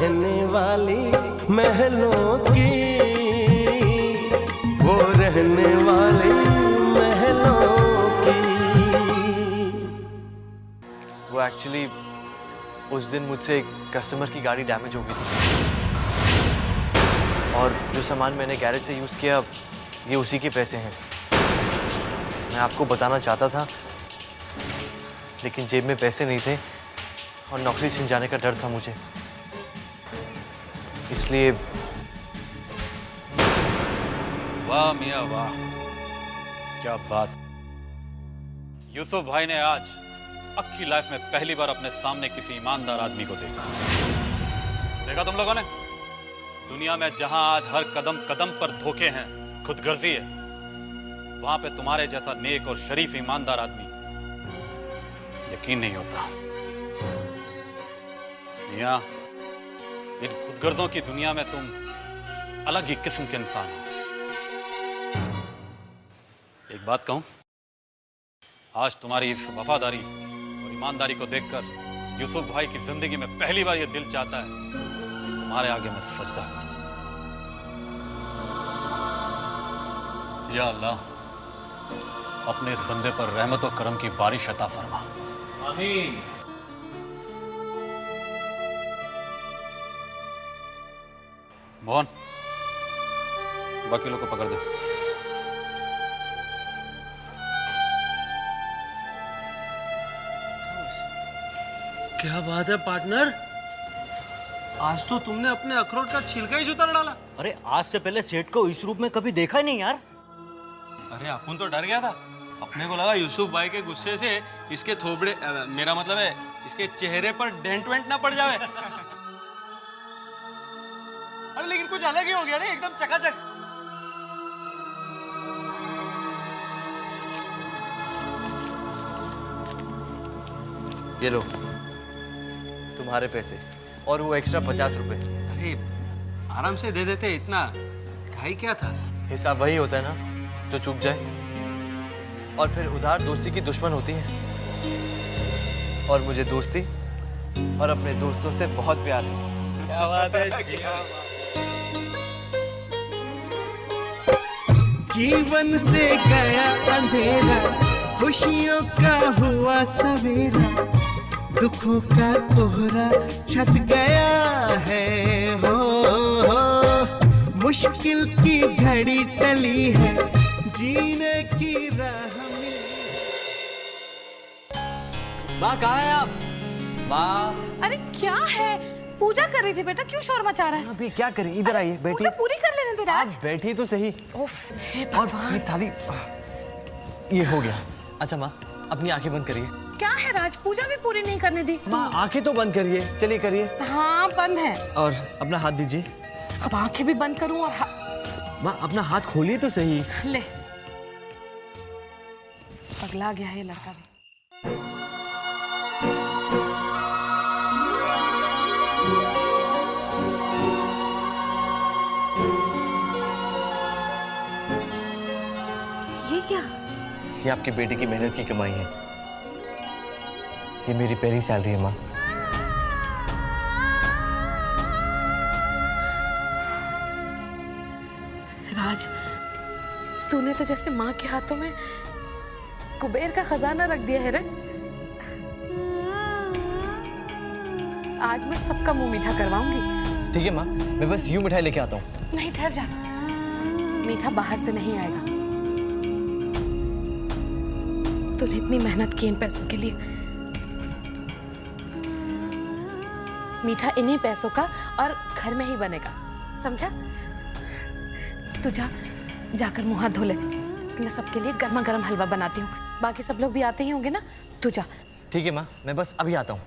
रहने वाली महलों की, वो रहने वाली महलों की। वो एक्चुअली उस दिन मुझसे एक कस्टमर की गाड़ी डैमेज हो गई थी और जो सामान मैंने गैरेज से यूज़ किया ये उसी के पैसे हैं। मैं आपको बताना चाहता था लेकिन जेब में पैसे नहीं थे और नौकरी छिन जाने का डर था मुझे, इसलिए। वाह मियाँ वाह, क्या बात। यूसुफ भाई ने आज अपनी लाइफ में पहली बार अपने सामने किसी ईमानदार आदमी को देखा तुम लोगों ने। दुनिया में जहां आज हर कदम कदम पर धोखे हैं, खुदगर्जी है, वहां पे तुम्हारे जैसा नेक और शरीफ ईमानदार आदमी यकीन नहीं होता। मियां, इन खुदगर्जों की दुनिया में तुम अलग ही किस्म के इंसान हो। एक बात कहूं, आज तुम्हारी इस वफादारी और ईमानदारी को देखकर यूसुफ भाई की जिंदगी में पहली बार यह दिल चाहता है कि तुम्हारे आगे मैं सजदा करूं। या अल्लाह, अपने इस बंदे पर रहमत और करम की बारिश अता फरमा। आमीन। मोहन, बाकी लोग को पकड़ दे। क्या बात है पार्टनर, आज तो तुमने अपने अखरोट का छिलका ही उतार डाला। अरे आज से पहले सेठ को इस रूप में कभी देखा ही नहीं यार। अरे अपन तो डर गया था, अपने को लगा यूसुफ भाई के गुस्से से इसके थोबड़े, मेरा मतलब है इसके चेहरे पर डेंट वेंट ना पड़ जावे। अरे लेकिन कुछ अलग ही हो गया ना, एकदम चकाचक। ये लो तुम्हारे पैसे और वो एक्स्ट्रा 50 रुपए। अरे आराम से दे देते, इतना घाई क्या था। हिसाब वही होता है ना जो चूक जाए, और फिर उधार दोस्ती की दुश्मन होती है, और मुझे दोस्ती और अपने दोस्तों से बहुत प्यार है। क्या बात है जी। जीवन से गया अंधेरा, खुशियों का हुआ सवेरा, दुखों का कोहरा छट गया है। हो मुश्किल की घड़ी टली है, जीने की राह मिली। माँ कहाँ है आप? माँ। अरे क्या है, पूजा कर रही थी बेटा, क्यों शोर मचा रहा है? अभी क्या करें, इधर आइए, बैठिए। पूजा पूरी कर लेने दे राज। आप बैठिए तो सही। उफ, हे और भगवान। ये थाली, ये हो गया। अच्छा माँ, अपनी आंखें बंद करिए। क्या है राज, पूजा भी पूरी नहीं करने दी? माँ आंखें तो बंद करिए, चलिए करिए। हाँ बंद है। और अपना हाथ दीजिए। अब आंखें भी बंद करूं और माँ अपना हाथ खोलिए तो सही। ले, पगला गया है ये लड़का भी। ये क्या? ये आपकी बेटी की मेहनत की कमाई है। ये मेरी पहली सैलरी है माँ। राज, तूने तो जैसे माँ के हाथों में कुबेर का खजाना रख दिया है रे। आज मैं सबका मुंह मीठा करवाऊंगी। ठीक है माँ, मैं बस यूं मिठाई लेके आता हूँ। नहीं ठहर जा, मीठा बाहर से नहीं आएगा। तूने इतनी मेहनत की इन पैसों के लिए। मीठा इन्हीं पैसों का और घर में ही बनेगा, समझा? तू जाकर मुंह हाथ धो ले, मैं सबके लिए गर्मा गर्म हलवा बनाती हूँ। बाकी सब लोग भी आते ही होंगे ना, तू जा। ठीक है माँ, मैं बस अभी आता हूँ।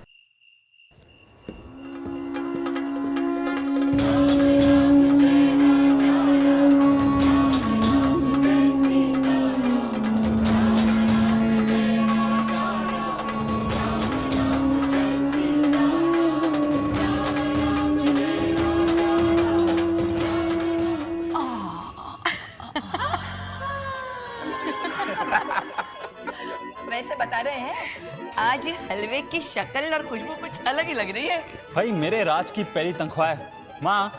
वैसे बता रहे हैं आज हलवे की शक्ल और खुशबू कुछ अलग ही लग रही है। भाई मेरे राज की पहली तनख्वाह है माँ,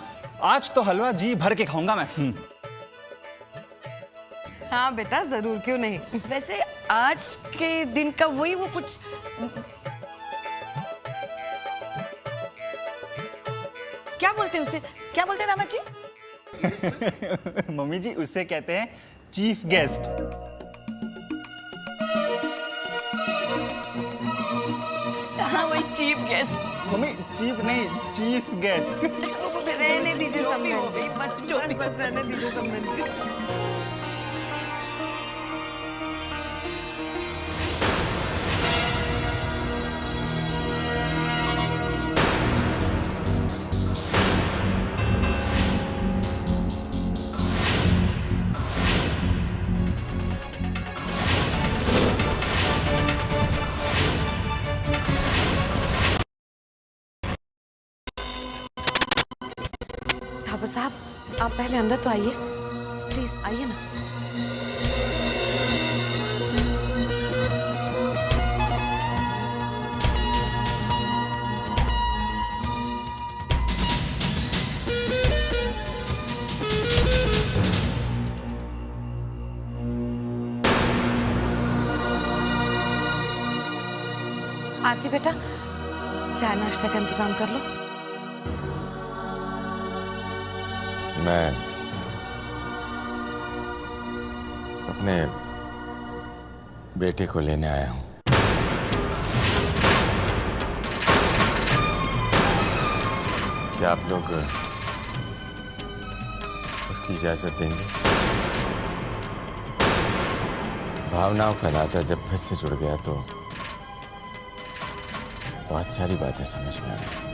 आज तो हलवा जी भर के खाऊंगा मैं। हाँ बेटा, जरूर, क्यों नहीं। वैसे आज के दिन का वो कुछ क्या बोलते हैं उसे, क्या बोलते हैं दामाद जी? मम्मी जी उससे कहते हैं चीफ गेस्ट। हाँ वही चीफ गेस्ट। मम्मी चीफ नहीं, चीफ गेस्ट। रहने दीजिए समधन जी, बस बस रहने दीजिए समधन जी। थापर साहब, आप पहले अंदर तो आइए, प्लीज आइए ना। आरती बेटा, चाय नाश्ता का इंतजाम कर लो। मैं अपने बेटे को लेने आया हूं। क्या आप लोग उसकी इजाजत देंगे? भावनाओं का नाता जब फिर से जुड़ गया तो बहुत सारी बातें समझ में आ गई।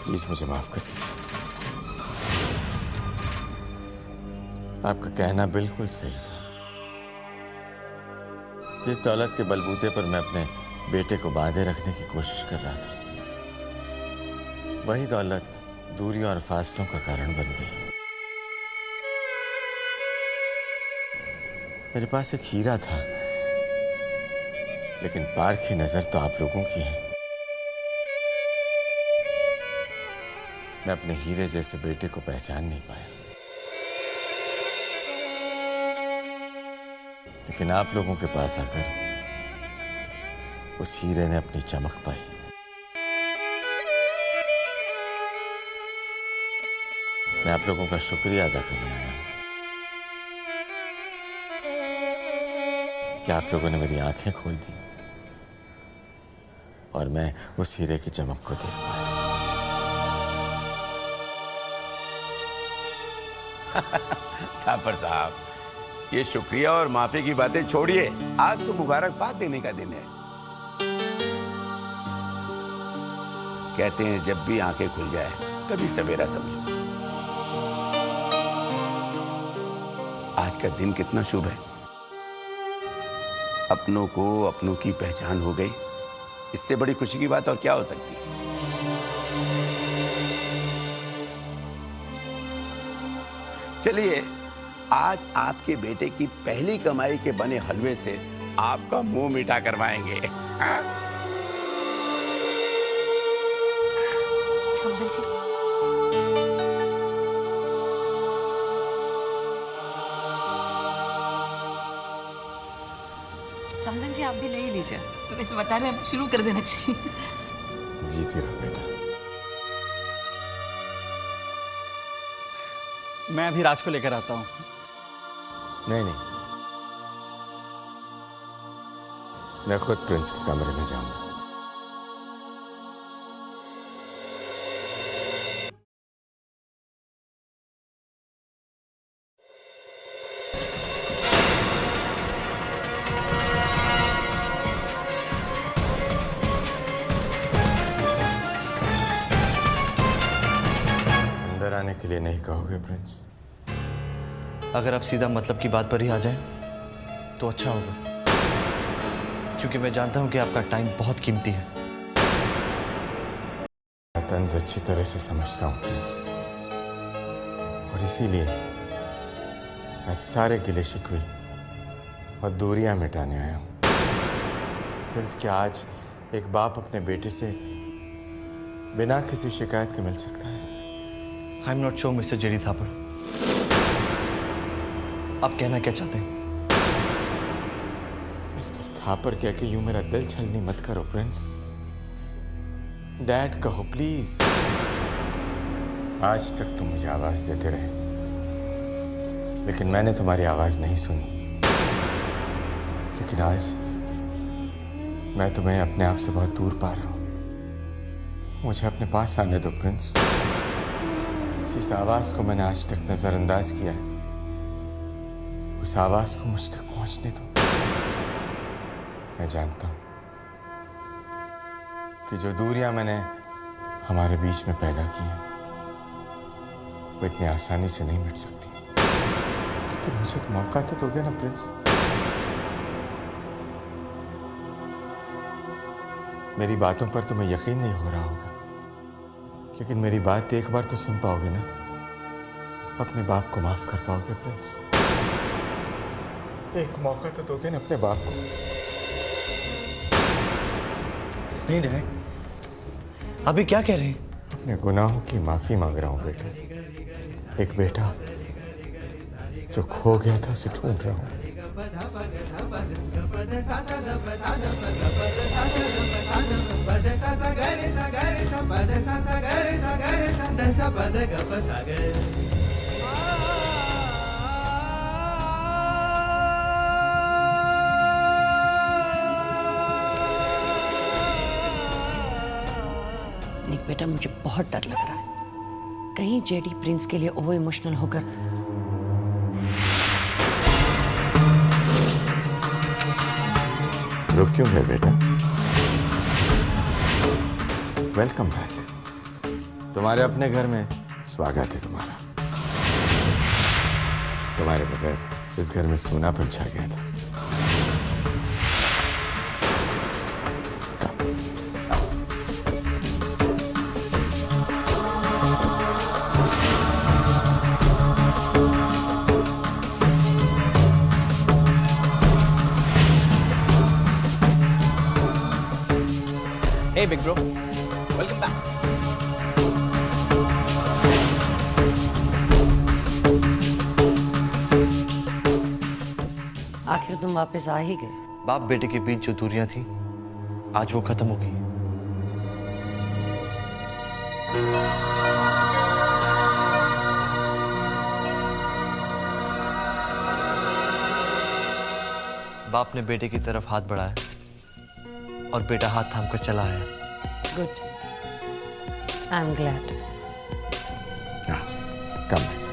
प्लीज मुझे माफ कर दीजिए। आपका कहना बिल्कुल सही था। जिस दौलत के बलबूते पर मैं अपने बेटे को बांधे रखने की कोशिश कर रहा था, वही दौलत दूरियों और फासलों का कारण बन गई। मेरे पास एक हीरा था, लेकिन पारखी नजर तो आप लोगों की है। मैं अपने हीरे जैसे बेटे को पहचान नहीं पाया, लेकिन आप लोगों के पास आकर उस हीरे ने अपनी चमक पाई। मैं आप लोगों का शुक्रिया अदा करने आया हूं कि आप लोगों ने मेरी आंखें खोल दी और मैं उस हीरे की चमक को देख पाया। थापर साहब, ये शुक्रिया और माफी की बातें छोड़िए, आज तो मुबारकबाद देने का दिन है। कहते हैं जब भी आंखें खुल जाए तभी सवेरा समझो। आज का दिन कितना शुभ है। अपनों को अपनों की पहचान हो गई, इससे बड़ी खुशी की बात और क्या हो सकती है। चलिए, आज आपके बेटे की पहली कमाई के बने हलवे से आपका मुंह मीठा करवाएंगे। समधन जी, समधन जी, आप भी ले ही लीजिए। वैसे बता रहे हैं, शुरू कर देना चाहिए। जीती रहो बेटा। मैं अभी राज को लेकर आता हूँ। नहीं नहीं, मैं खुद प्रिंस के कमरे में जाऊंगा। अंदर आने के लिए नहीं कहोगे प्रिंस? अगर आप सीधा मतलब की बात पर ही आ जाएं तो अच्छा होगा, क्योंकि मैं जानता हूं कि आपका टाइम बहुत कीमती है। मैं तंज अच्छी तरह से समझता हूँ प्रिंस, और इसीलिए आज सारे गिले शिकवे और दूरियां मिटाने आया हूँ। प्रिंस कि आज एक बाप अपने बेटे से बिना किसी शिकायत के मिल सकता है? I am not sure mister JD Thapar, आप कहना क्या चाहते हैं? मिस्टर थापर कह के यूं मेरा दिल छलनी मत करो प्रिंस। डैड कहो प्लीज। आज तक तुम मुझे आवाज देते रहे, लेकिन मैंने तुम्हारी आवाज नहीं सुनी। लेकिन आज मैं तुम्हें अपने आप से बहुत दूर पा रहा हूं। मुझे अपने पास आने दो प्रिंस। जिस आवाज को मैंने आज तक नजरअंदाज किया है, उस आवाज को मुझ तक पहुंचने दो। मैं जानता हूं कि जो दूरियां मैंने हमारे बीच में पैदा की हैं, वो इतनी आसानी से नहीं मिट सकती। लेकिन मुझे एक मौका तो दोगे ना प्रिंस? मेरी बातों पर तुम्हें यकीन नहीं हो रहा होगा, लेकिन मेरी बात एक बार तो सुन पाओगे ना? अपने बाप को माफ कर पाओगे प्रिंस? एक मौका तो दोगे ना अपने बाप को? नहीं डैड, अभी क्या कह रहे हैं? अपने गुनाहों की माफी मांग रहा हूं बेटा। एक बेटा जो खो गया था उसे ढूंढ रहा हूं। निक बेटा, मुझे बहुत डर लग रहा है, कहीं जेडी प्रिंस के लिए ओवर इमोशनल होकर। रुक क्यों गए बेटा? Welcome back. तुम्हारे अपने घर में स्वागत है तुम्हारा। तुम्हारे बगैर इस घर में सूनापन छा गया था। Hey big bro, welcome back. आखिर तुम वापस आ ही गए। बाप बेटे के बीच जो दूरियां थी, आज वो खत्म हो गई। बाप ने बेटे की तरफ हाथ बढ़ाया और बेटा हाथ थाम कर चला आया। Good, I am glad. Come ऐसा।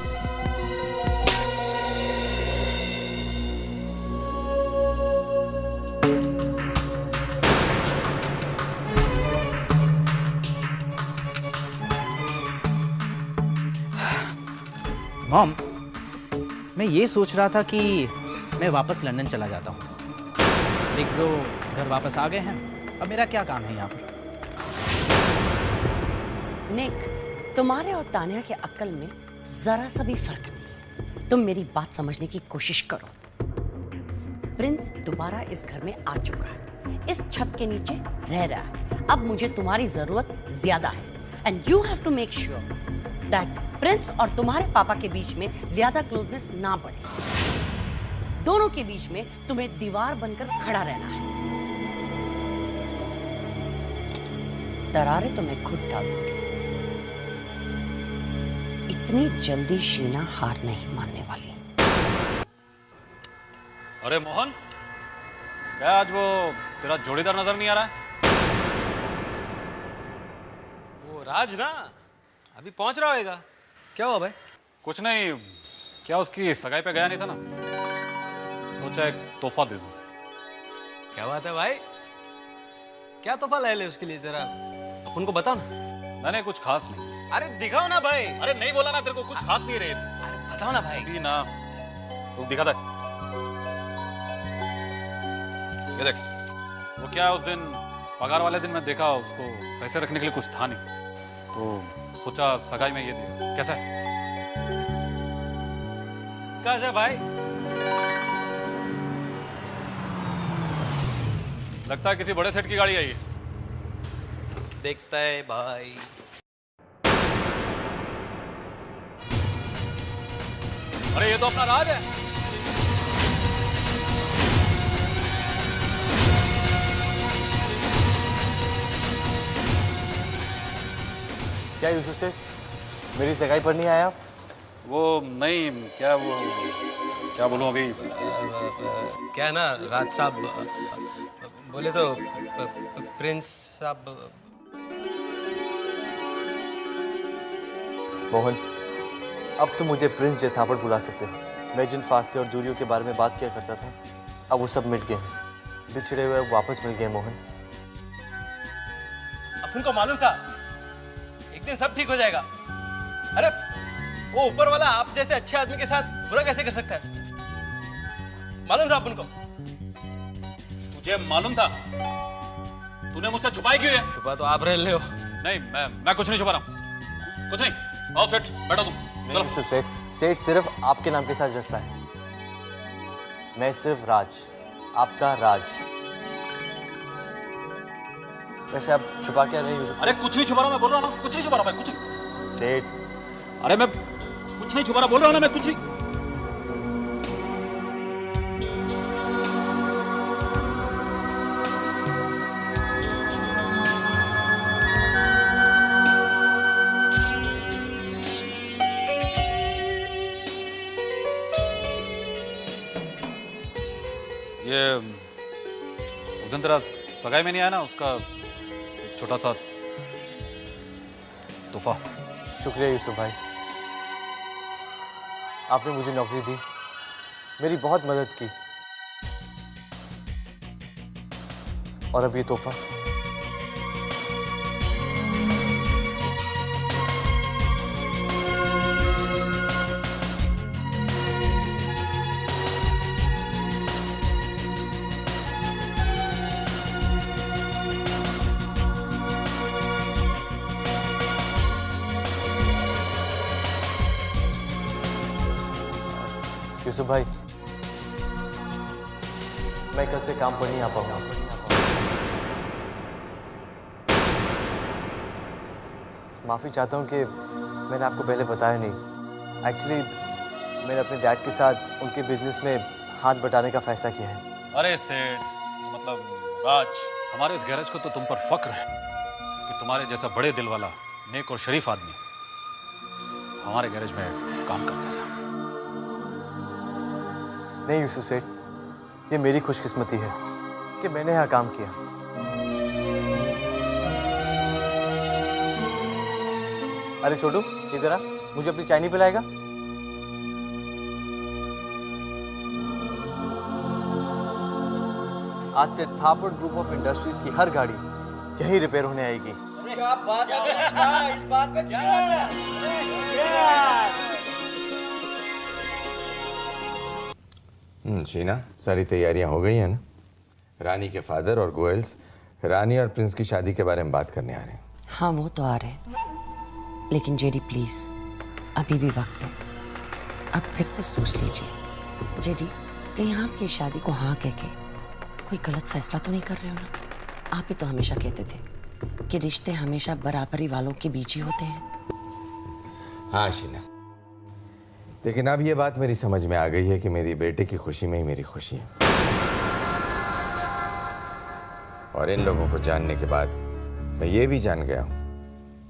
मॉम, मैं ये सोच रहा था कि मैं वापस लंदन चला जाता हूँ। बिग ब्रो घर वापस आ गए हैं, अब मेरा क्या काम है यहाँ पर? निक, तुम्हारे और तानिया के अक्ल में जरा सा भी फर्क नहीं है। तुम मेरी बात समझने की कोशिश करो। प्रिंस दोबारा इस घर में आ चुका है, इस छत के नीचे रह रहा है। अब मुझे तुम्हारी जरूरत ज्यादा है, and you have to make sure that Prince और तुम्हारे पापा के बीच में ज्यादा क्लोजनेस ना बढ़े। दोनों के बीच में तुम्हें दीवार बनकर खड़ा रहना है। दरारें तो मैं खुद डाल दूंगी। इतनी जल्दी शीना हार नहीं मानने वाली। अरे मोहन, क्या आज वो तेरा जोड़ीदार नजर नहीं आ रहा है? वो राज ना अभी पहुंच रहा होगा। क्या हुआ भाई? कुछ नहीं, क्या उसकी सगाई पे गया नहीं था ना, सोचा एक तोहफा दे दूं। क्या बात है भाई? क्या तोहफा लाए ले उसके लिए, जरा उनको बताओ ना। नहीं कुछ खास नहीं। अरे दिखाओ ना भाई। अरे नहीं बोला ना तेरे को, कुछ खास नहीं रहे। अरे बताओ ना भाई। अभी ना तू दिखा दे। ये देख, वो क्या उस दिन पगार वाले दिन मैं देखा उसको पैसे रखने के लिए कुछ था नहीं, तो सोचा सगाई में ये दे। कैसा है? कैसा भाई? लगता है किसी बड़े सेठ की गाड़ी आई है। देखता है भाई। अरे ये तो अपना राज है। क्या यूसुफ से मेरी सगाई पर नहीं आया आप? वो नहीं, क्या बोलूं अभी। क्या है ना राज साहब, बोले तो प्रिंस साहब। मोहन, अब तो मुझे प्रिंस जैथापड़ बुला सकते हो। मैं जिन फासले और दूरियों के बारे में बात किया करता था, अब वो सब मिट गए। बिछड़े हुए वापस मिल गए मोहन। अपन को मालूम था एक दिन सब ठीक हो जाएगा। अरे वो ऊपर वाला आप जैसे अच्छे आदमी के साथ बुरा कैसे कर सकता है? मालूम था अपन को। तुझे मालूम था? तूने मुझसे छुपाई क्यों है? छुपा तो आप रह ले हो। नहीं, मैं कुछ नहीं छुपा रहा हूं। कुछ नहीं। आओ सेठ, बैठो तुम। चलो। यूसुफ सेठ सिर्फ आपके नाम के साथ जचता है। मैं सिर्फ राज, आपका राज। वैसे आप छुपा क्या रहे यूसुफ? अरे कुछ नहीं छुपा रहा, मैं बोल रहा हूं ना, कुछ नहीं छुपा रहा मैं, कुछ नहीं। सेठ, अरे मैं कुछ नहीं छुपा रहा, बोल रहा हूं ना मैं, कुछ नहीं। ये उस दिन तेरा सगाई में नहीं आया ना, उसका एक छोटा सा तोहफा। शुक्रिया यूसुफ भाई, आपने मुझे नौकरी दी, मेरी बहुत मदद की। और अब ये तोहफा। यूसुफ भाई, मैं कल से काम पर नहीं आ पाऊंगा। माफ़ी चाहता हूं कि मैंने आपको पहले बताया नहीं। एक्चुअली मैंने अपने डैड के साथ उनके बिजनेस में हाथ बटाने का फैसला किया है। अरे सेठ, मतलब राज, हमारे इस गैरेज को तो तुम पर फक्र है कि तुम्हारे जैसा बड़े दिल वाला, नेक और शरीफ आदमी हमारे गैरेज में काम करता था। नहीं यूसुफ सेठ, ये मेरी खुशकिस्मती है कि मैंने यहाँ काम किया। अरे छोटू, इधर आ, मुझे अपनी चाय नहीं पिलाएगा? आज से थापड़ ग्रुप ऑफ इंडस्ट्रीज की हर गाड़ी यहीं रिपेयर होने आएगी। क्या बात है, इस बात पे शीना, सारी तैयारियां हो गई हैं ना? रानी के फादर और गोयल्स रानी और प्रिंस की शादी के बारे में बात करने आ रहे हैं। हाँ, वो तो आ रहे हैं, लेकिन जेडी प्लीज, अभी भी वक्त है। अब फिर से सोच लीजिए। जेडी, कहीं आप ये शादी को हाँ कह के कोई गलत फैसला तो नहीं कर रहे हो ना? आप ही तो हमेशा कहते थे कि रिश्ते हमेशा बराबरी वालों के बीच ही होते हैं। हाँ शीना, लेकिन अब ये बात मेरी समझ में आ गई है कि मेरी बेटे की खुशी में ही मेरी खुशी है। और इन लोगों को जानने के बाद मैं ये भी जान गया हूं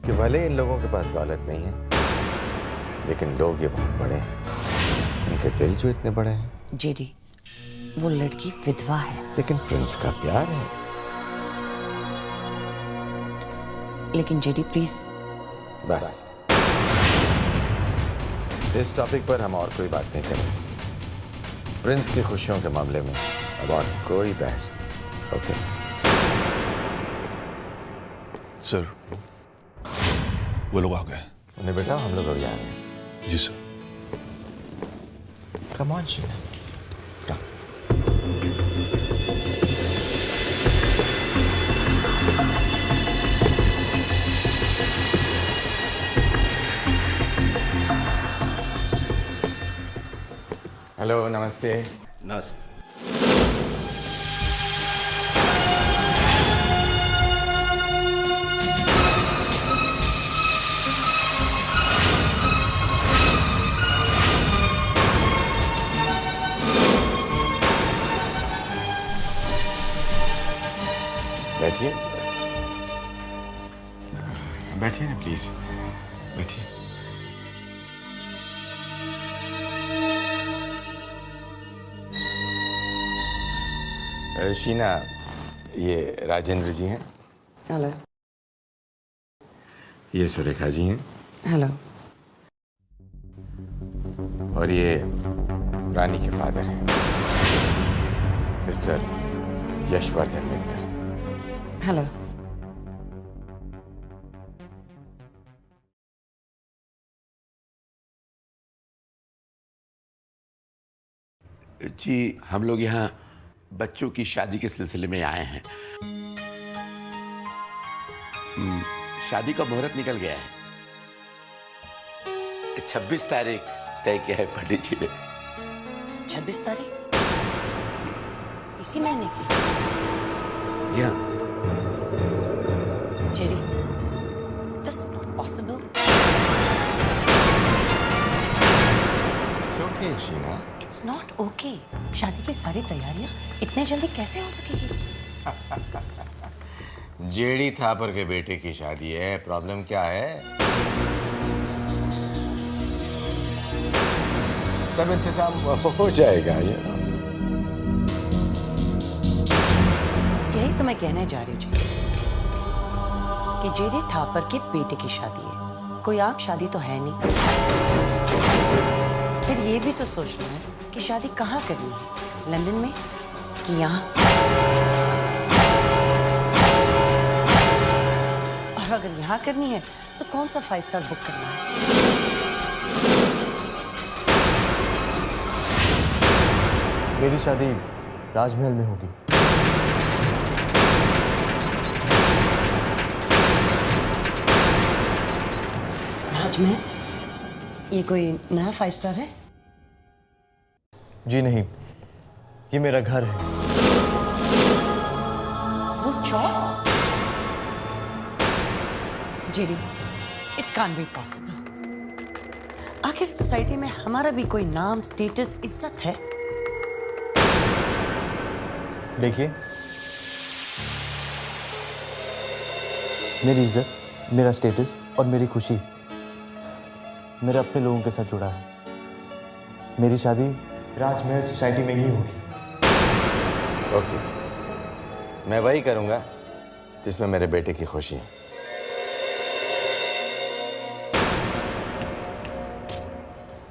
कि भले इन लोगों के पास दौलत नहीं है, लेकिन लोग ये बहुत बड़े हैं। इनके दिल जो इतने बड़े हैं। जेडी, वो लड़की विधवा है, लेकिन प्रिंस का प्यार है। लेकिन जेडी प्लीज। बस इस टॉपिक पर हम और कोई बात नहीं करेंगे। प्रिंस की खुशियों के मामले में अब और कोई बहस नहीं। ओके सर, वो लोग आ गए। उन्हें बेटा, हम लोग अभी आ रहे हैं। जी sir. Come on Sheena, come. Hello, नमस्ते। नमस्ते। बैठिए बैठिए ना प्लीज, बैठिए। शीना, ये राजेंद्र जी हैं। हेलो। ये सुरेखा जी हैं। हेलो। और ये रानी के फादर हैं, मिस्टर यशवर्धन मित्तल। हेलो। जी, हम लोग यहाँ बच्चों की शादी के सिलसिले में आए हैं। शादी का मुहूर्त निकल गया है, 26 तारीख तय किया है पंडित जी ने। 26 तारीख इसी महीने की? जी हाँ। Jerry, this is not possible. It's okay Sheena. It's not okay. शादी की सारी तैयारियां इतने जल्दी कैसे हो सकेगी? जेडी थापर के बेटे की शादी है, प्रॉब्लम क्या है? सब इंतजाम हो जाएगा। यही तो मैं कहने जा रही हूँ जी, कि जेडी थापर के बेटे की शादी है, कोई आम शादी तो है नहीं। फिर ये भी तो सोचना है कि शादी कहाँ करनी है, लंदन में कि यहाँ? और अगर यहाँ करनी है तो कौन सा 5 स्टार बुक करना है? मेरी शादी राजमहल में होगी। राजमहल? ये कोई नया 5 स्टार है? जी नहीं, ये मेरा घर है। वो चौक? JD, it can't be possible. आखिर सोसाइटी में हमारा भी कोई नाम, स्टेटस, इज्जत है। देखिए, मेरी इज्जत, मेरा स्टेटस और मेरी खुशी मेरे अपने लोगों के साथ जुड़ा है। मेरी शादी राजमहल सोसाइटी में ही होगी। ओके, मैं वही करूंगा जिसमें मेरे बेटे की खुशी है।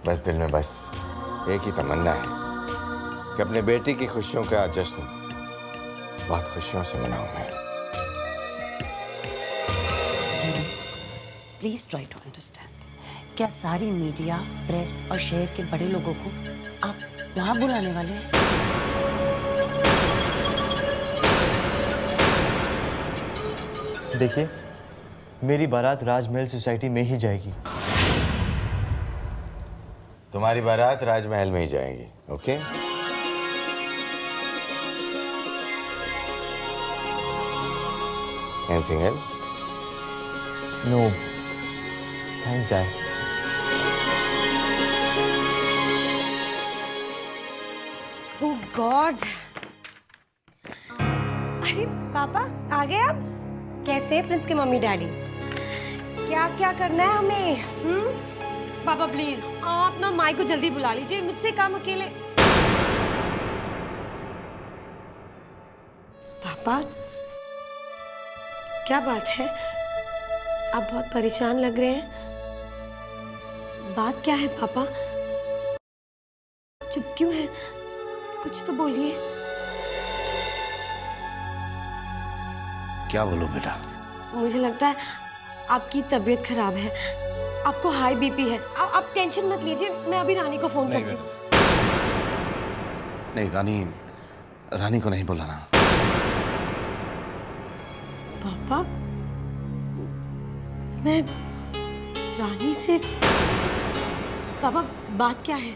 बस दिल में बस एक ही तमन्ना है कि अपने बेटे की खुशियों का जश्न बहुत खुशियों से मनाऊं मैं। Please try to understand. क्या सारी मीडिया, प्रेस और शहर के बड़े लोगों को आप वहां बुलाने वाले हैं? देखिए, मेरी बारात राजमहल सोसाइटी में ही जाएगी। तुम्हारी बारात राजमहल में ही जाएगी। Okay? Anything else? No, thanks dad. Oh God! अरे पापा आ गए आप? कैसे है प्रिंस के मम्मी डैडी? क्या क्या करना है हमें? पापा प्लीज आप ना माई को जल्दी बुला लीजिए, मुझसे काम अकेले। पापा क्या बात है, आप बहुत परेशान लग रहे हैं। बात क्या है पापा? चुप क्यों है? कुछ तो बोलिए। क्या बोलूं बेटा? मुझे लगता है आपकी तबीयत खराब है, आपको हाई बीपी है। आप टेंशन मत लीजिए, मैं अभी रानी को फोन करती हूँ। नहीं, रानी को नहीं बुलाना। पापा मैं रानी से, पापा बात क्या है?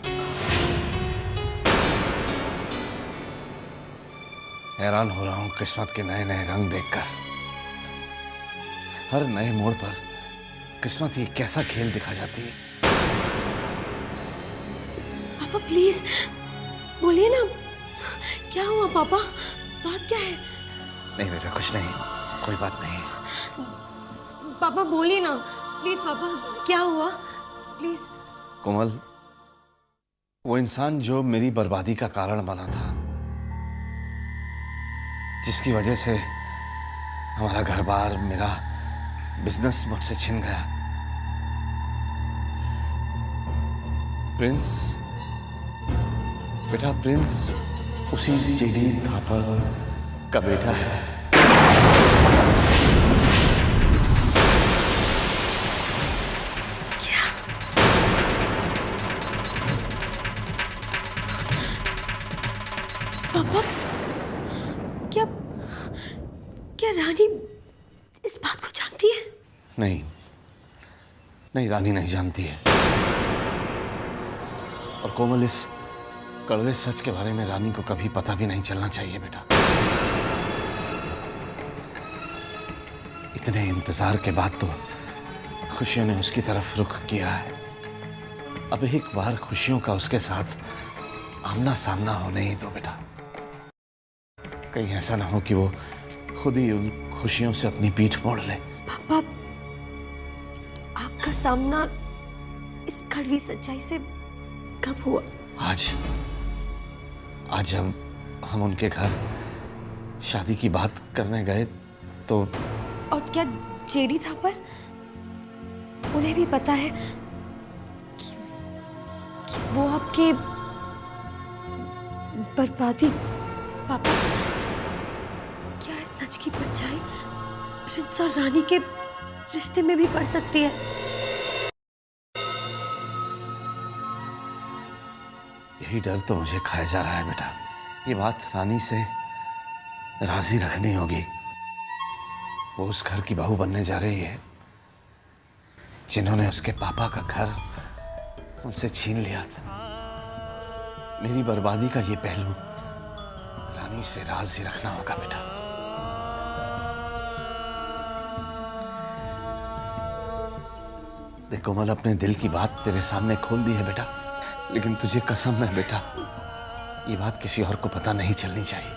हैरान हो रहा हूं किस्मत के नए नए रंग देखकर। हर नए मोड़ पर किस्मत ये कैसा खेल दिखा जाती है। पापा प्लीज बोलिए ना, क्या हुआ पापा? बात क्या है? नहीं बेटा, कुछ नहीं, कोई बात नहीं। पापा बोलिए ना प्लीज। पापा क्या हुआ प्लीज। कोमल, वो इंसान जो मेरी बर्बादी का कारण बना था, जिसकी वजह से हमारा घर बार, मेरा बिजनेस मुझसे छिन गया, प्रिंस, बेटा प्रिंस उसी जेडी थापर का बेटा है। पापा क्या क्या रानी इस बात को जानती है? नहीं नहीं, रानी नहीं जानती है। और कोमल, इस कड़वे सच के बारे में रानी को कभी पता भी नहीं चलना चाहिए बेटा। इतने इंतजार के बाद तो खुशियों ने उसकी तरफ रुख किया है। अब एक बार खुशियों का उसके साथ आमना सामना होने ही दो बेटा। कहीं ऐसा ना हो कि वो खुद ही उन खुशियों से अपनी पीठ मोड़ ले। पापा, आपका सामना इस कड़वी सच्चाई से कब हुआ? आज जब हम उनके घर शादी की बात करने गए तो। और क्या जेडी थापर, उन्हें भी पता है कि वो आपके बर्बादी? पापा, क्या इस सच की परछाई प्रिंस और रानी के रिश्ते में भी पड़ सकती है? यही डर तो मुझे खाया जा रहा है बेटा। ये बात रानी से राजी रखनी होगी। वो उस घर की बहू बनने जा रही है जिन्होंने उसके पापा का घर उनसे छीन लिया था। मेरी बर्बादी का ये पहलू रानी से राजी रखना होगा बेटा। देख कोमल, अपने दिल की बात तेरे सामने खोल दी है बेटा, लेकिन तुझे कसम है बेटा, ये बात किसी और को पता नहीं चलनी चाहिए।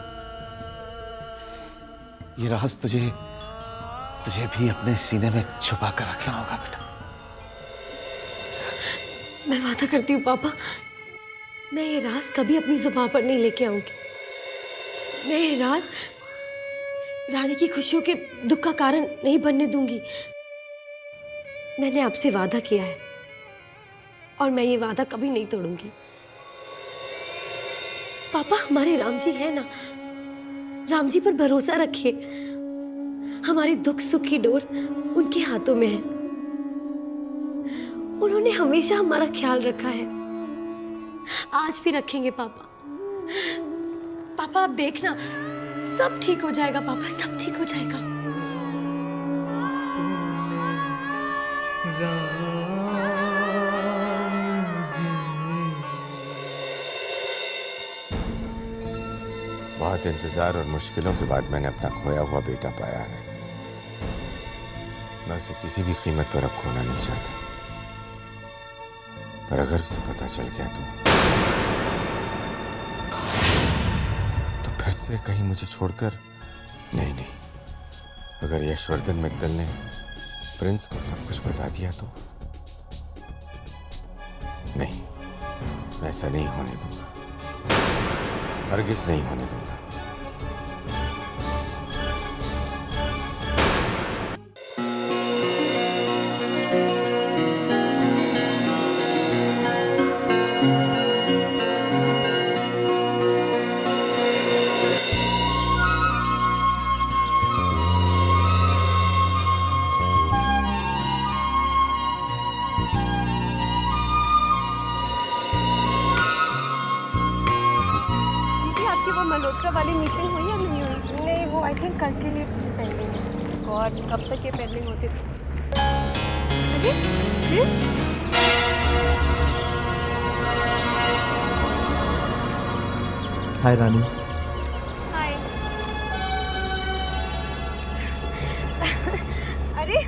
ये राज तुझे भी अपने सीने में छुपा कर रखना होगा बेटा। मैं वादा करती हूँ पापा, मैं ये राज कभी अपनी जुबान पर नहीं लेके आऊंगी। मैं ये राज रानी की खुशियों के दुख का कारण नहीं बनने दूंगी। मैंने आपसे वादा किया है और मैं ये वादा कभी नहीं तोड़ूंगी। पापा, हमारे राम जी है ना, राम जी पर भरोसा रखिए। हमारी दुख सुख की डोर उनके हाथों में है। उन्होंने हमेशा हमारा ख्याल रखा है, आज भी रखेंगे पापा। पापा आप देखना, सब ठीक हो जाएगा पापा, सब ठीक हो जाएगा। बहुत इंतजार और मुश्किलों के बाद मैंने अपना खोया हुआ बेटा पाया है। मैं उसे किसी भी कीमत पर अब खोना नहीं चाहता, पर अगर उसे पता चल गया तो फिर से कहीं मुझे छोड़कर नहीं। अगर यशवर्धन मित्तल ने प्रिंस को सब कुछ बता दिया तो नहीं, मैं ऐसा नहीं होने दूंगा, हरगिज़ नहीं होने दूंगा। मल्होत्रा वाली मीटिंग हुई या नहीं हुई? नहीं, वो आई थिंक कल के लिए पेंडिंग है। गॉड, कब तक ये पेंडिंग होती थी? अरे प्रिंस, हाय रानी। हाय। अरे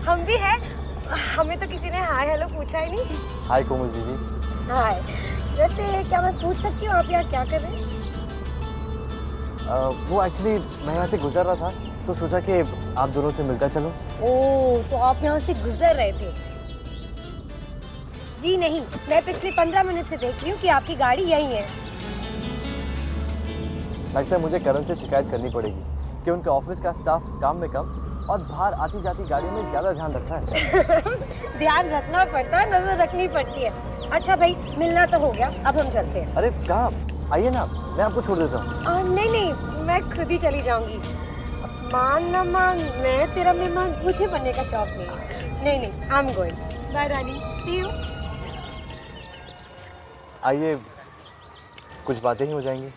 हम भी हैं, हमें तो किसी ने हाय हेलो पूछा ही नहीं। हाय कोमल दीदी। हाय। वैसे क्या मैं पूछ सकती हूँ आप यहाँ क्या कर रहे हैं? वो एक्चुअली मैं यहाँ से गुजर रहा था तो सोचा कि आप दोनों से मिलता चलूं। ओह, तो आप यहाँ से गुजर रहे थे? जी नहीं, मैं पिछले 15 मिनट से देख रही हूँ कि आपकी गाड़ी यहीं है। लगता है मुझे करण से शिकायत करनी पड़ेगी कि उनके ऑफिस का स्टाफ काम में कम और बाहर आती जाती गाड़ियों में ज्यादा ध्यान रखता है। ध्यान रखना पड़ता है, नजर रखनी पड़ती है। अच्छा भाई, मिलना तो हो गया, अब हम चलते हैं। अरे कहाँ? आइए ना, मैं आपको छोड़ देता हूँ। नहीं नहीं, मैं खुद ही चली जाऊंगी। मान ना मान, मैं तेरा मेहमान, मुझे बनने का शौक नहीं है। नहीं नहीं, I am going. Bye Rani, see you. आइए, कुछ बातें ही हो जाएंगी।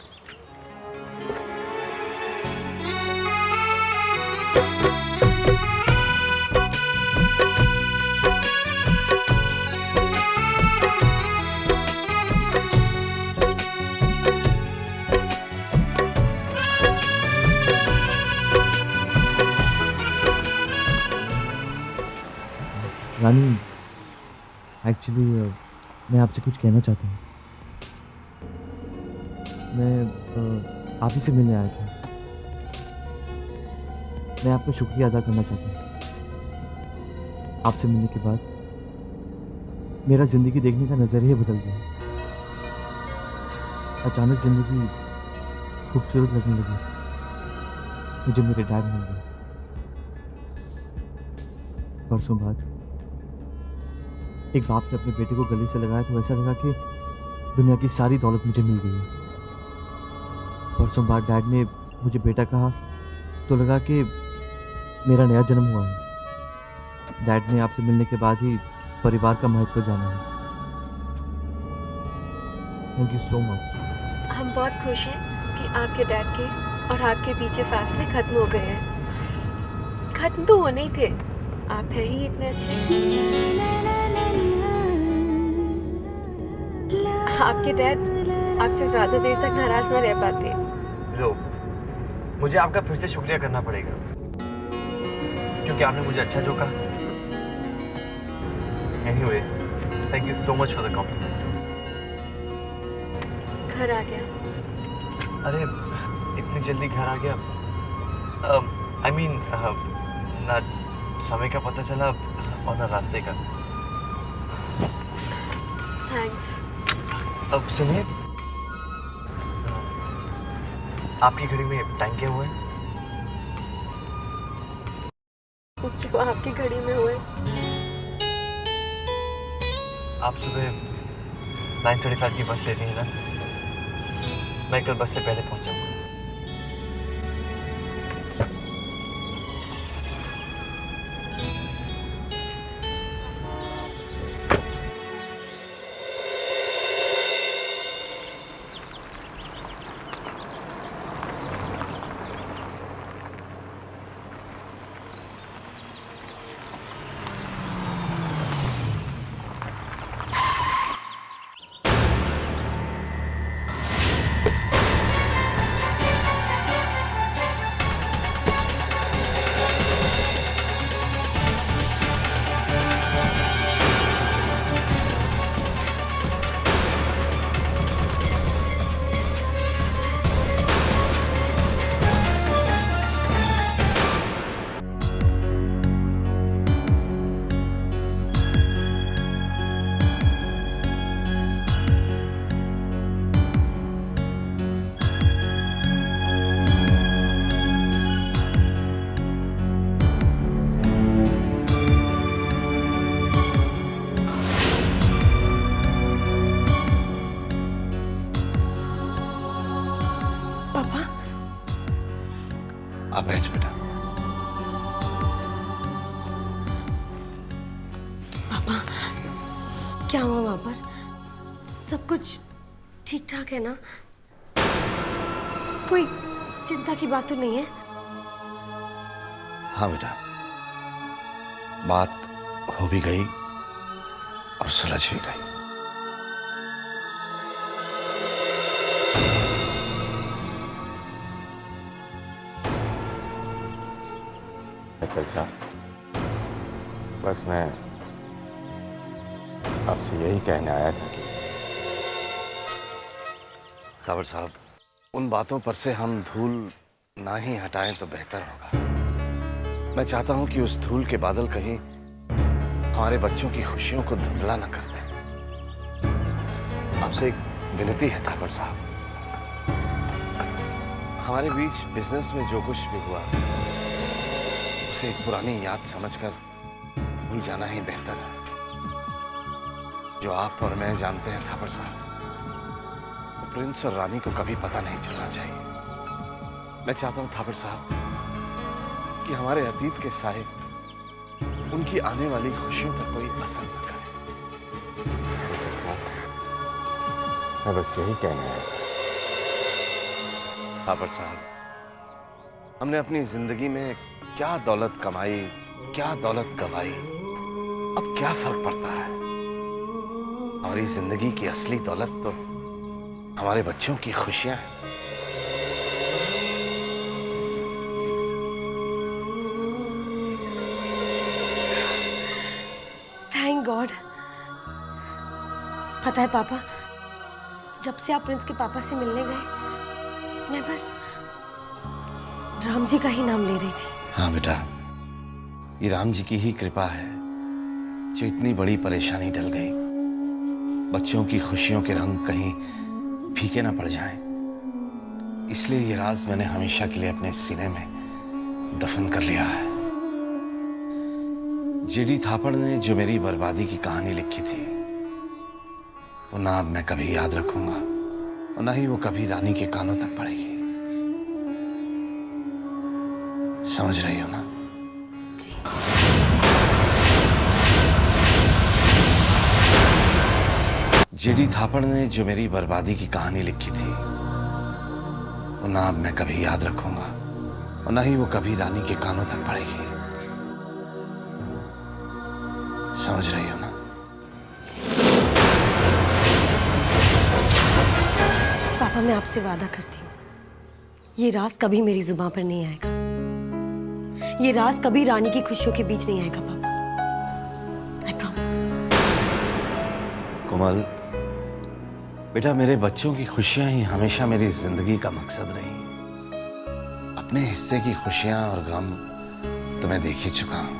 रानी, एक्चुअली मैं आपसे कुछ कहना चाहता हूँ। मैं आप ही से मिलने आया था। मैं आपका शुक्रिया अदा करना चाहता हूँ। आपसे मिलने के बाद मेरा ज़िंदगी देखने का नज़रिया बदल गया। अचानक ज़िंदगी खूबसूरत लगने लगी। मुझे मेरे डैड मिल गए। परसों बाद एक बाप ने अपने बेटे को गले से लगाया तो ऐसा लगा कि दुनिया की सारी दौलत मुझे मिल गई है। परसों बाद डैड ने मुझे बेटा कहा तो लगा कि मेरा नया जन्म हुआ है। डैड ने आपसे मिलने के बाद ही परिवार का महत्व जाना है। Thank you so much. हम बहुत खुश हैं कि आपके डैड के और आपके पीछे फासले खत्म हो गए हैं। खत्म तो होने ही थे, आप है ही इतने अच्छे। आपके डैड आपसे ज्यादा देर तक नाराज न रह पाते। लो, मुझे आपका फिर से शुक्रिया करना पड़ेगा क्योंकि आपने मुझे अच्छा जो कहा। Anyways, thank you so much for the compliment. घर आ गया? अरे इतनी जल्दी घर आ गया? I mean, ना समय का पता चला और ना रास्ते का। थैंक्स। अब सुनिए, आपकी घड़ी में टाइम क्या हुआ है? जो आपकी घड़ी में हुए। आप सुबह 9:35 की बस लेती हैं ना? मैं कल बस से पहले पहुंच जाऊंगा। आप बैठ बेटा। पापा, क्या हुआ वहां पर? सब कुछ ठीक ठाक है ना? कोई चिंता की बात तो नहीं है? हाँ बेटा, बात हो भी गई और सुलझ भी गई। अकल साहब, बस मैं आपसे यही कहने आया था कि कावड़ साहब, उन बातों पर से हम धूल ना ही हटाएं तो बेहतर होगा। मैं चाहता हूं कि उस धूल के बादल कहीं हमारे बच्चों की खुशियों को धुंधला न कर दें। आपसे एक विनती है थापर साहब, हमारे बीच बिजनेस में जो कुछ भी हुआ उसे एक पुरानी याद समझकर भूल जाना ही बेहतर है। जो आप और मैं जानते हैं थापर साहब, प्रिंस और रानी को कभी पता नहीं चलना चाहिए। मैं चाहता हूं थापर साहब कि हमारे अतीत के साए उनकी आने वाली खुशियों पर कोई असर न करे। मैं बस यही कहना है थापर साहब, हमने अपनी जिंदगी में क्या दौलत कमाई, क्या दौलत गवाई, अब क्या फर्क पड़ता है। हमारी जिंदगी की असली दौलत तो हमारे बच्चों की खुशियां हैं। Thank God. पता है पापा, जब से आप प्रिंस के पापा से मिलने गए, मैं बस राम जी का ही नाम ले रही थी। हाँ बेटा, ये राम जी की ही कृपा है जो इतनी बड़ी परेशानी टल गई। बच्चों की खुशियों के रंग कहीं फीके ना पड़ जाएं, इसलिए ये राज मैंने हमेशा के लिए अपने सीने में दफन कर लिया है। जेडी थापड़ ने जो मेरी बर्बादी की कहानी लिखी थी, वो ना अब मैं कभी याद रखूंगा और ना ही वो कभी रानी के कानों तक पड़ेगी। समझ रही हो ना? जेडी थापड़ ने जो मेरी बर्बादी की कहानी लिखी थी, वो ना अब मैं कभी याद रखूंगा और ना ही वो कभी रानी के कानों तक पड़ेगी। समझ रही हो ना? पापा, मैं आपसे वादा करती हूँ, ये राज कभी मेरी जुबान पर नहीं आएगा। ये राज कभी रानी की खुशियों के बीच नहीं आएगा पापा। I promise. कोमल बेटा, मेरे बच्चों की खुशियां ही हमेशा मेरी जिंदगी का मकसद रही। अपने हिस्से की खुशियां और गम तो मैं देख ही चुका हूं।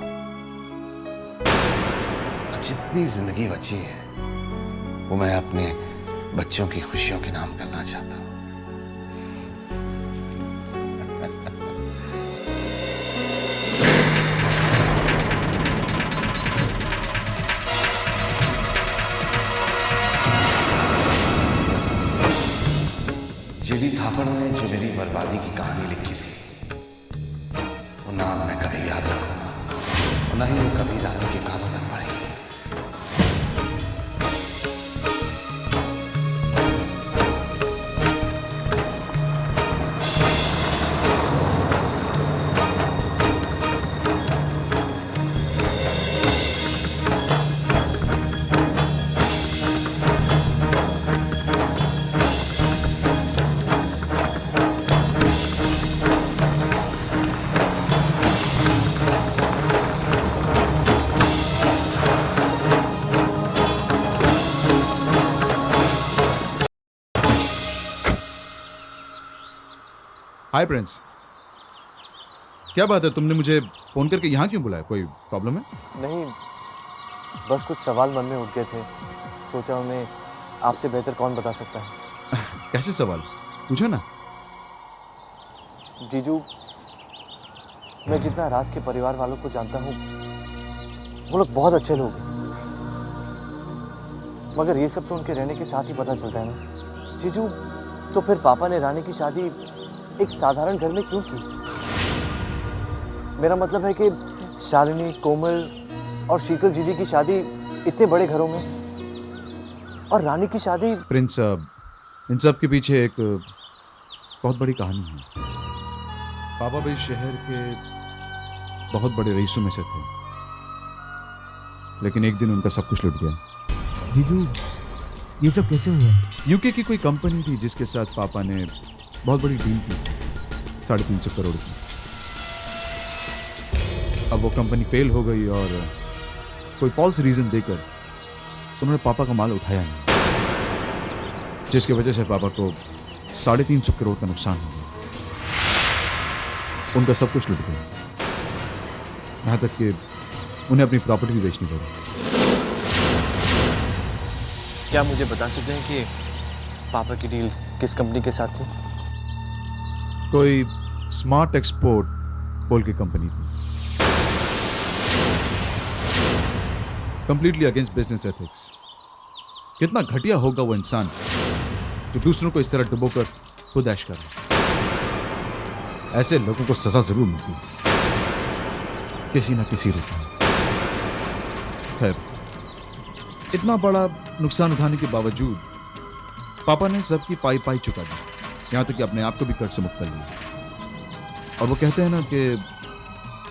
अब जितनी जिंदगी बची है वो मैं अपने बच्चों की खुशियों के नाम करना चाहता हूं। जेडी थापड़ ने जो मेरी बर्बादी की कहानी लिखी थी, वो नाम मैं कभी याद रखूंगा और ना ही वो कभी रानी के कानों तक पड़ेगी। हाय प्रिंस, क्या बात है, तुमने मुझे फोन करके यहाँ क्यों बुलाया? कोई प्रॉब्लम है? नहीं, बस कुछ सवाल मन में उठ गए थे, सोचा उन्हें आपसे बेहतर कौन बता सकता है। कैसे सवाल? पूछो ना। जीजू, मैं जितना राज के परिवार वालों को जानता हूँ, वो लोग बहुत अच्छे लोग हैं, मगर ये सब तो उनके रहने के साथ ही पता चलता है ना। जीजू, तो फिर पापा ने रानी की शादी एक साधारण घर में क्यों की? मेरा मतलब है कि शालिनी, कोमल और शीतल जीजी की शादी इतने बड़े घरों में, और रानी की शादी। प्रिंस, इन सब के पीछे एक बहुत बड़ी कहानी है। पापा भी शहर के बहुत बड़े रईसों में से थे, लेकिन एक दिन उनका सब कुछ लुट गया। जीजू, ये सब कैसे हुआ? यूके की कोई कंपनी थी जिसके साथ पापा ने बहुत बड़ी डील की, 350 करोड़ की। अब वो कंपनी फेल हो गई और कोई फॉल्स रीजन देकर उन्होंने पापा का माल उठाया नहीं, जिसकी वजह से पापा को 350 करोड़ का नुकसान हो गया। उनका सब कुछ लुट गया, यहाँ तक कि उन्हें अपनी प्रॉपर्टी भी बेचनी पड़ी। क्या मुझे बता सकते हैं कि पापा की डील किस कंपनी के साथ थी? कोई स्मार्ट एक्सपोर्ट बोल की कंपनी थी, कंप्लीटली अगेंस्ट बिजनेस एथिक्स। कितना घटिया होगा वो इंसान जो दूसरों को इस तरह डुबोकर खुद ऐश कर रहा है। ऐसे लोगों को सजा जरूर मिलती है किसी ना किसी रूप में। खैर, इतना बड़ा नुकसान उठाने के बावजूद पापा ने सबकी पाई पाई चुका दी, यहां तक कि अपने आप को भी कर्ज से मुक्त कर लिया। और वो कहते हैं ना कि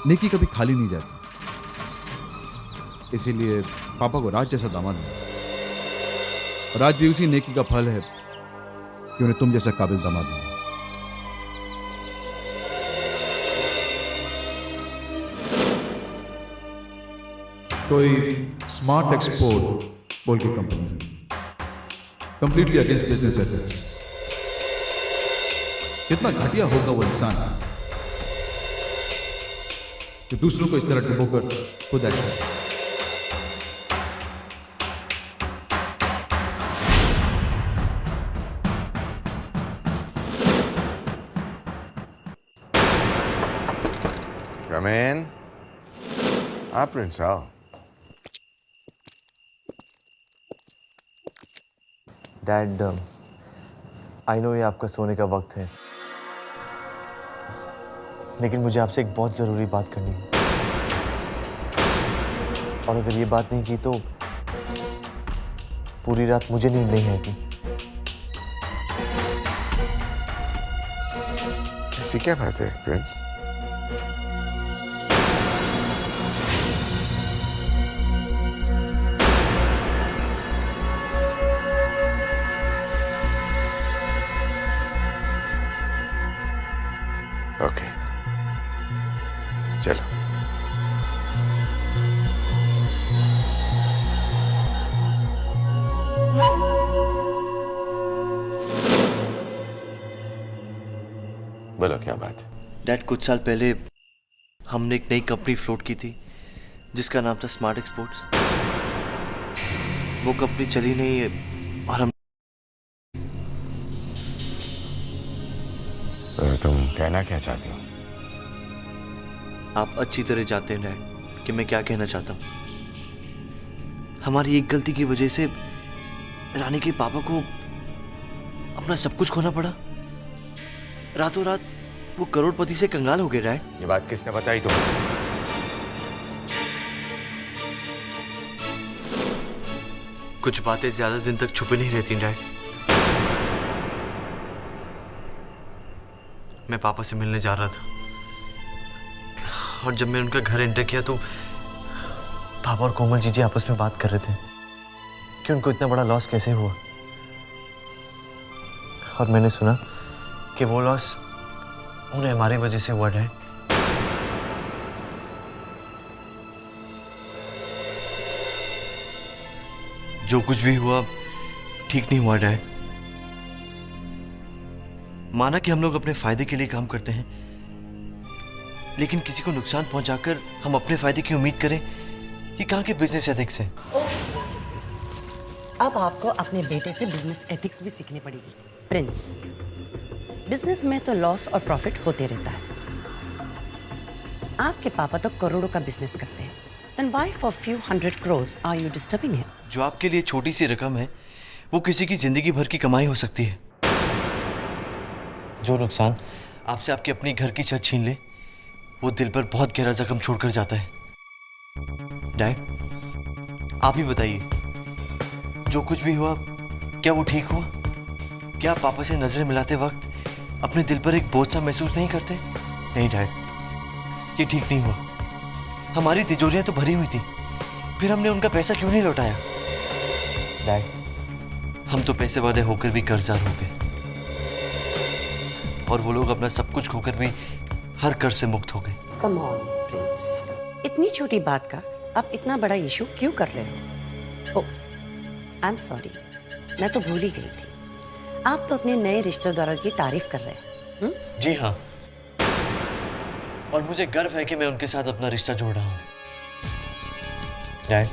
नेकी कभी खाली नहीं जाती, इसीलिए पापा को राज जैसा दामाद मिला। और आज भी उसी नेकी का फल है कि उन्हें तुम जैसा काबिल दामाद मिला। कोई स्मार्ट एक्सपोर्ट बोल की company, completely against business ethics. कितना घटिया होगा वो इंसान जो दूसरों को इस तरह डुबोकर खुद ऐश करे। Come in. Prince, आओ। डैड, आई नो ये आपका सोने का वक्त है, लेकिन मुझे आपसे एक बहुत ज़रूरी बात करनी है। और अगर ये बात नहीं की तो पूरी रात मुझे नींद नहीं आएगी। ऐसी क्या बात है प्रिंस? ओके, चलो। बोलो क्या बात है? डैड, कुछ साल पहले हमने एक नई कंपनी फ्लोट की थी जिसका नाम था स्मार्ट एक्सपोर्ट्स। वो कंपनी चली नहीं है और हम तुम कहना क्या चाहती हो? आप अच्छी तरह जानते हैं डैड कि मैं क्या कहना चाहता हूँ। हमारी एक गलती की वजह से रानी के पापा को अपना सब कुछ खोना पड़ा। रातों रात वो करोड़पति से कंगाल हो गए डैड। ये बात किसने बताई तुम्हें? कुछ बातें ज्यादा दिन तक छुपी नहीं रहती डैड। मैं पापा से मिलने जा रहा था और जब मैं उनका घर एंटर किया तो पापा और कोमल जी आपस में बात कर रहे थे कि उनको इतना बड़ा लॉस कैसे हुआ। और मैंने सुना कि वो लॉस उन्हें हमारी वजह से हुआ डैड। जो कुछ भी हुआ ठीक नहीं हुआ डैड। माना कि हम लोग अपने फायदे के लिए काम करते हैं, लेकिन किसी को नुकसान पहुंचाकर हम अपने फायदे की उम्मीद करें, ये कहाँ के बिजनेस एथिक्स है? अब आपको अपने बेटे से बिजनेस एथिक्स भी सीखनी पड़ेगी। प्रिंस, बिजनेस में तो लॉस और प्रॉफिट होते रहता है। आपके पापा तो करोड़ों का बिजनेस करते हैं। Then why for few hundred crores are you disturbing him? जो आपके लिए छोटी सी रकम है वो किसी की जिंदगी भर की कमाई हो सकती है। जो नुकसान आपसे आपके अपनी घर की छत छीन ले वो दिल पर बहुत गहरा जख्म छोड़कर जाता है। डैड, आप ही बताइए, जो कुछ भी हुआ क्या वो ठीक हुआ? क्या आप पापा से नजरें मिलाते वक्त अपने दिल पर एक बोझ सा महसूस नहीं करते? नहीं डैड, ये ठीक नहीं हुआ। हमारी तिजोरियां तो भरी हुई थी, फिर हमने उनका पैसा क्यों नहीं लौटाया? डैड, हम तो पैसे वाले होकर भी कर्जदार हो गए और वो लोग अपना सब कुछ खोकर भी हर कर्ज से मुक्त हो गए। Come on, प्रिंस, इतनी छोटी बात का आप इतना बड़ा इशू क्यों कर रहे हो? ओह, आई एम सॉरी, मैं तो भूल ही गई थी। आप तो अपने नए रिश्तेदारों की तारीफ कर रहे हैं। जी हाँ, और मुझे गर्व है कि मैं उनके साथ अपना रिश्ता जोड़ रहा हूँ। डैड,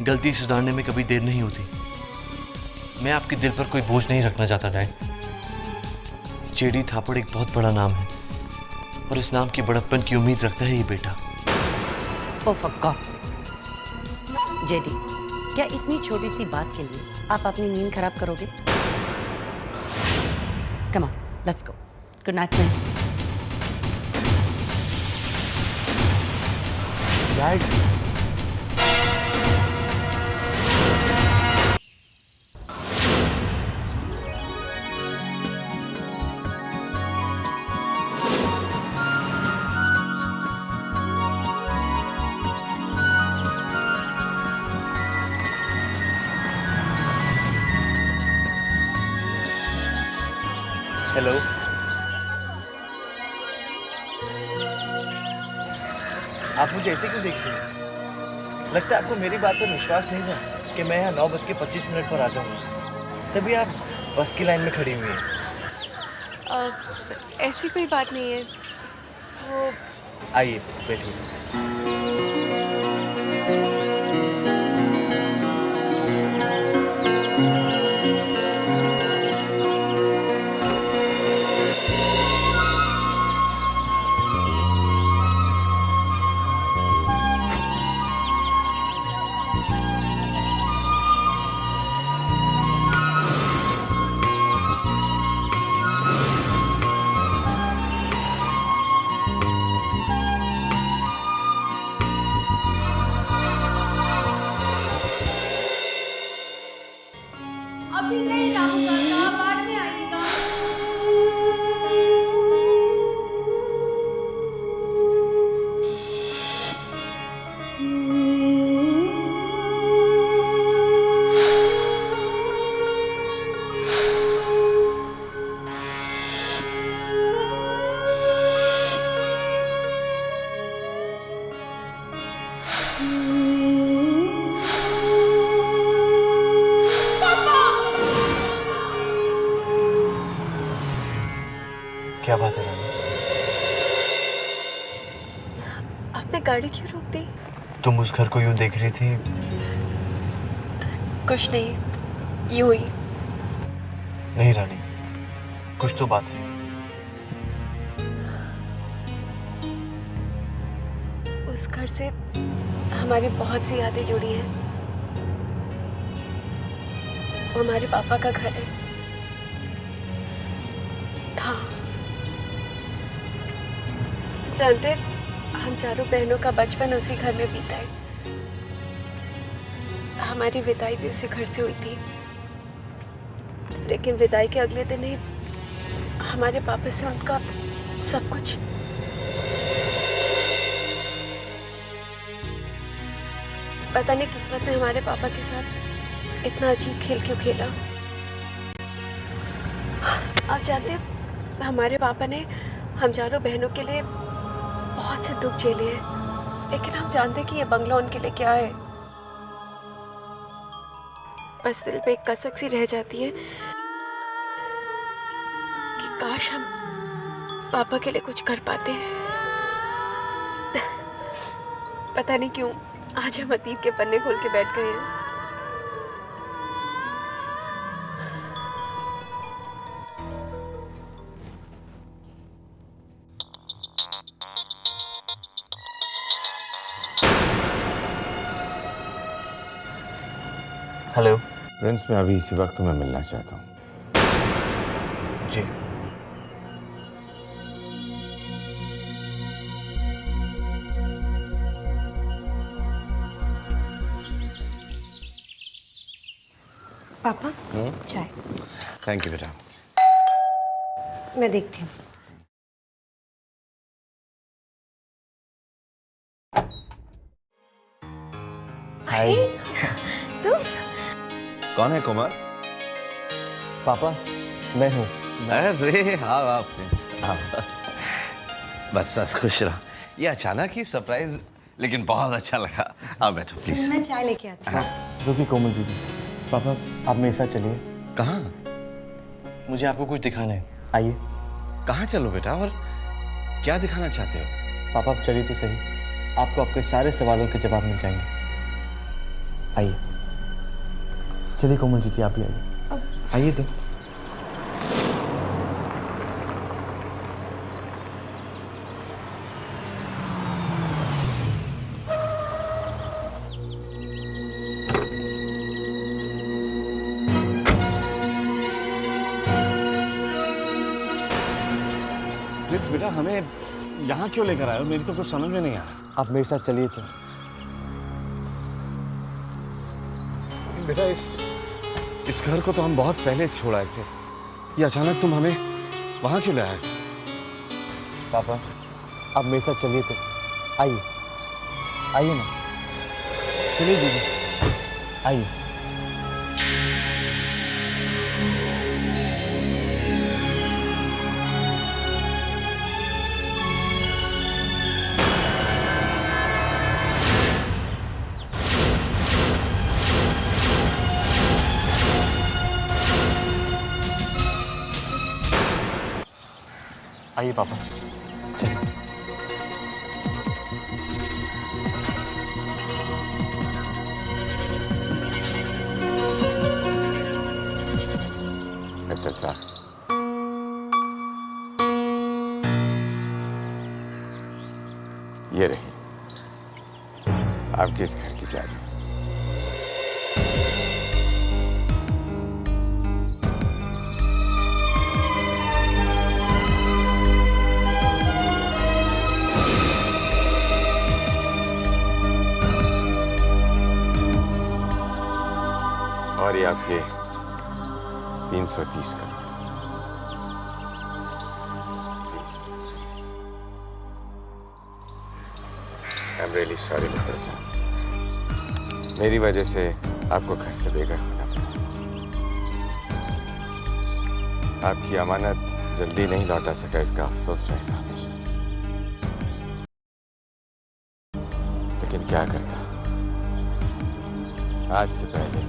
गलती सुधारने में कभी देर नहीं होती। मैं आपके दिल पर कोई बोझ नहीं रखना चाहता डैड। जेडी थापड़ एक बहुत बड़ा नाम है और इस नाम की बड़प्पन की उम्मीद रखता है ये बेटा। Oh, for God's sake, JD, क्या इतनी छोटी सी बात के लिए आप अपनी नींद खराब करोगे? Come on, let's go. Good night, friends. Dad, hello. आप मुझे ऐसे क्यों देखते हैं? लगता है आपको मेरी बात पर विश्वास नहीं था कि मैं यहाँ 9:25 पर आ जाऊँगा। तभी आप बस की लाइन में खड़ी हुई हैं। ऐसी कोई बात नहीं है। वो आइए बैठिए। अभी नहीं रामू काका, बाद में आइएगा। क्या बात है रानी? आपने गाड़ी क्यों रोक दी? तुम उस घर को यूं देख रही थी? कुछ नहीं, यूं ही। नहीं रानी, कुछ तो बात है। उस घर से हमारी बहुत सी यादें जुड़ी हैं। वो हमारे पापा का घर है। था। जानते, हम चारों बहनों का बचपन उसी घर में बीता है। हमारी विदाई भी उसी घर से हुई थी। लेकिन विदाई के अगले दिन ही हमारे पापा से उनका सब कुछ। पता नहीं किस्मत ने हमारे पापा के साथ इतना अजीब खेल क्यों खेला। आप जानते हैं, हमारे पापा ने हम चारों बहनों के लिए बहुत से दुख झेले हैं, लेकिन हम जानते कि ये बंगला उनके लिए क्या है। बस दिल पे एक कसक सी रह जाती है कि काश हम पापा के लिए कुछ कर पाते। पता नहीं क्यों आज हम अतीत के पन्ने खोल के बैठ गए हैं। हेलो प्रिंस, मैं अभी इसी वक्त तुम्हें मिलना चाहता हूँ। जी। पापा, चाय। थैंक यू बेटा। मैं देखती हूँ। हाय। तुम? कौन है कुमार? पापा, मैं हूँ। अरे हाँ वाह प्रिंस, हाँ। बस बस खुश रहो। ये अचानक ही सरप्राइज, लेकिन बहुत अच्छा लगा। आओ बैठो प्लीज। मैं चाय लेके आती हूँ। रुकिए कोमल जी, पापा आप मेरे साथ चलिए। कहाँ? मुझे आपको कुछ दिखाना है, आइए। कहाँ चलो बेटा, और क्या दिखाना चाहते हो? पापा आप चलिए तो सही, आपको आपके सारे सवालों के जवाब मिल जाएंगे। आइए चलिए कोमल जी, आप भी आइए। आइए तो। बेटा हमें यहाँ क्यों लेकर आए हो? मेरी तो कुछ समझ में नहीं आ रहा। आप मेरे साथ चलिए तो। बेटा इस घर को तो हम बहुत पहले छोड़ आए थे, ये अचानक तुम हमें वहाँ क्यों ले आए? पापा आप मेरे साथ चलिए तो, आइए आइए ना, चलिए दीदी आइए। आइए पापा चलिए। मित्तल साहब, ये रही आपके इस घर की चाबी। और ये आपके 330 crore. I am really sorry Mittal साहब, मेरी वजह से आपको घर से बेघर होना पड़ा। आपकी अमानत जल्दी नहीं लौटा सका, इसका अफसोस रहेगा हमेशा। लेकिन क्या करता, आज से पहले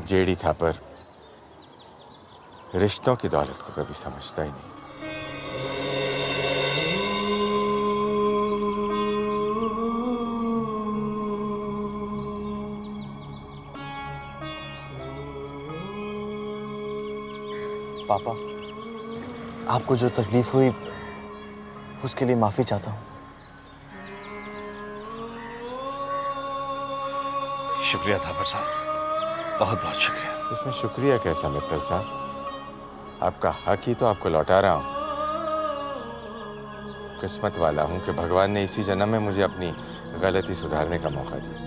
जेडी थापर रिश्तों की दौलत को कभी समझता ही नहीं था। पापा आपको जो तकलीफ हुई उसके लिए माफी चाहता हूँ। शुक्रिया थापर साहब, बहुत बहुत शुक्रिया। इसमें शुक्रिया कैसा मित्तल साहब, आपका हक ही तो आपको लौटा रहा हूं। किस्मत वाला हूं कि भगवान ने इसी जन्म में मुझे अपनी गलती सुधारने का मौका दिया।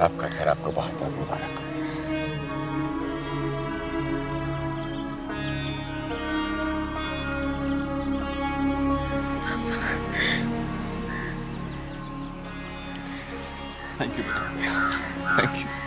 आपका घर आपको बहुत बहुत मुबारक हो। थैंक यू बेटा, थैंक यू।